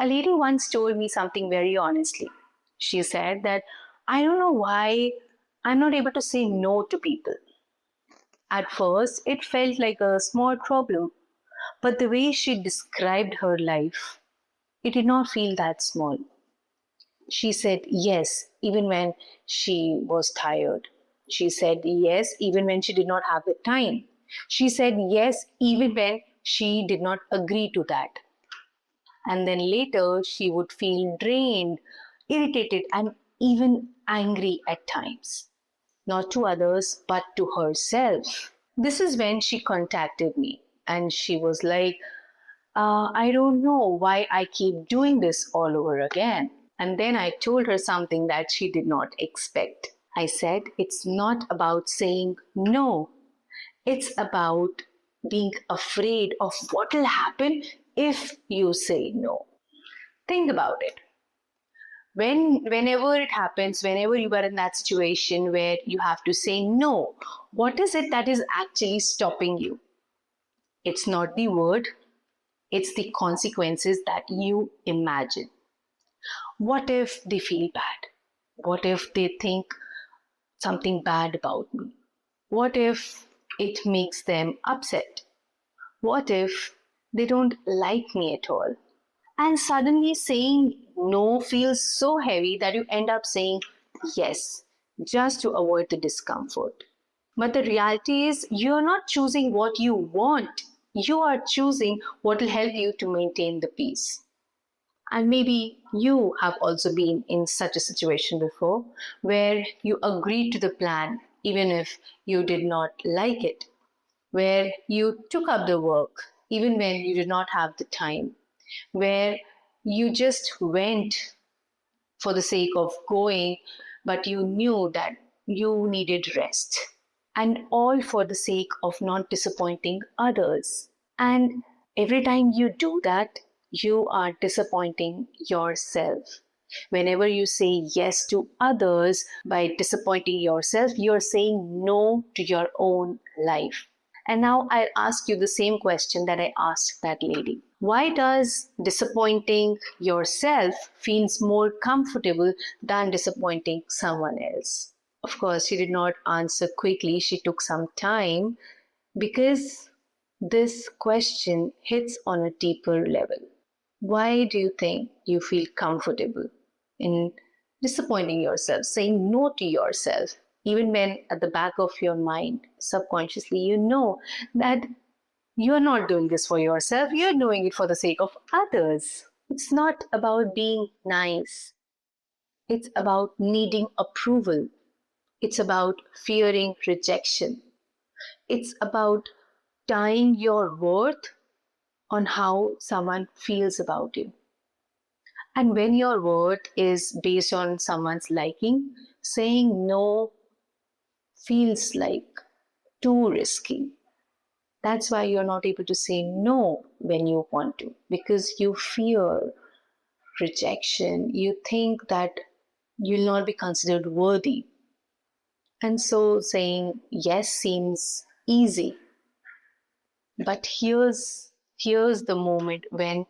A lady once told me something very honestly. She said that I don't know why I'm not able to say no to people. At first, it felt like a small problem, but the way she described her life, it did not feel that small. She said yes, even when she was tired. She said yes, even when she did not have the time. She said yes, even when she did not agree to that. And then later, she would feel drained, irritated, and even angry at times. Not to others, but to herself. This is when she contacted me and she was like, I don't know why I keep doing this all over again. And then I told her something that she did not expect. I said, it's not about saying no, it's about being afraid of what will happen if you say no. Think about it. Whenever it happens, whenever you are in that situation where you have to say no, what is it that is actually stopping you? It's not the word, it's the consequences that you imagine. What if they feel bad? What if they think something bad about me? What if it makes them upset? What if they don't like me at all? And suddenly saying no feels so heavy that you end up saying yes just to avoid the discomfort. But the reality is, you're not choosing what you want, you are choosing what will help you to maintain the peace. And maybe you have also been in such a situation before where you agreed to the plan even if you did not like it, where you took up the work even when you did not have the time, where you just went for the sake of going, but you knew that you needed rest, and all for the sake of not disappointing others. And every time you do that, you are disappointing yourself. Whenever you say yes to others by disappointing yourself, you're saying no to your own life. And now I'll ask you the same question that I asked that lady. Why does disappointing yourself feels more comfortable than disappointing someone else? Of course, she did not answer quickly. She took some time because this question hits on a deeper level. Why do you think you feel comfortable in disappointing yourself, saying no to yourself, even when at the back of your mind, subconsciously, you know that you're not doing this for yourself, you're doing it for the sake of others? It's not about being nice, it's about needing approval, it's about fearing rejection, it's about tying your worth on how someone feels about you. And when your worth is based on someone's liking, saying no feels like too risky. That's why you're not able to say no when you want to, because you fear rejection. You think that you'll not be considered worthy. And so saying yes seems easy. But here's the moment when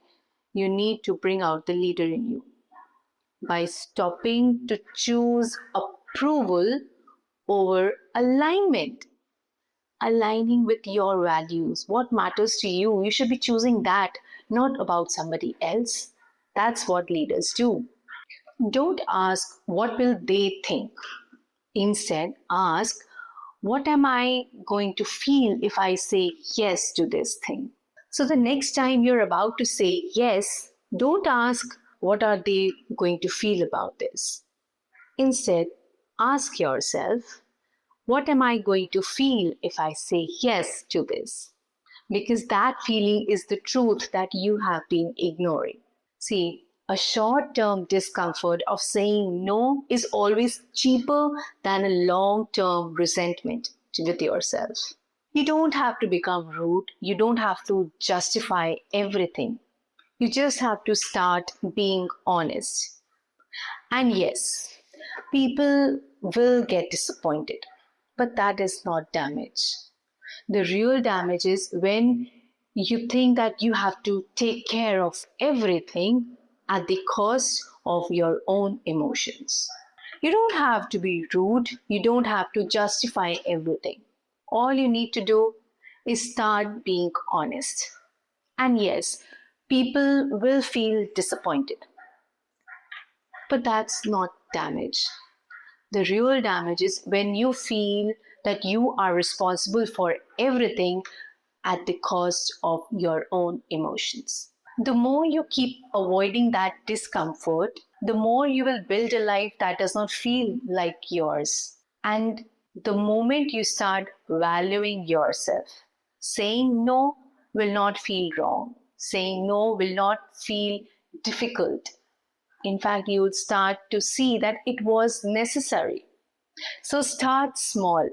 you need to bring out the leader in you by stopping to choose approval over alignment. Aligning with your values, what matters to you, you should be choosing that, not about somebody else. That's what leaders do. Don't ask what will they think. Instead, ask what am I going to feel if I say yes to this thing. So the next time you're about to say yes, don't ask what are they going to feel about this. Instead, ask yourself, what am I going to feel if I say yes to this? Because that feeling is the truth that you have been ignoring. See, a short term discomfort of saying no is always cheaper than a long term resentment with yourself. You don't have to become rude, you don't have to justify everything. You just have to start being honest. And yes, people will get disappointed, but that is not damage. The real damage is when you think that you have to take care of everything at the cost of your own emotions. You don't have to be rude, you don't have to justify everything. All you need to do is start being honest. And yes, people will feel disappointed, but that's not damage. The real damage is when you feel that you are responsible for everything at the cost of your own emotions. The more you keep avoiding that discomfort, the more you will build a life that does not feel like yours. And the moment you start valuing yourself, saying no will not feel wrong. Saying no will not feel difficult. In fact, you will start to see that it was necessary. So start small.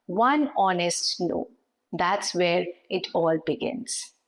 One honest no. That's where it all begins.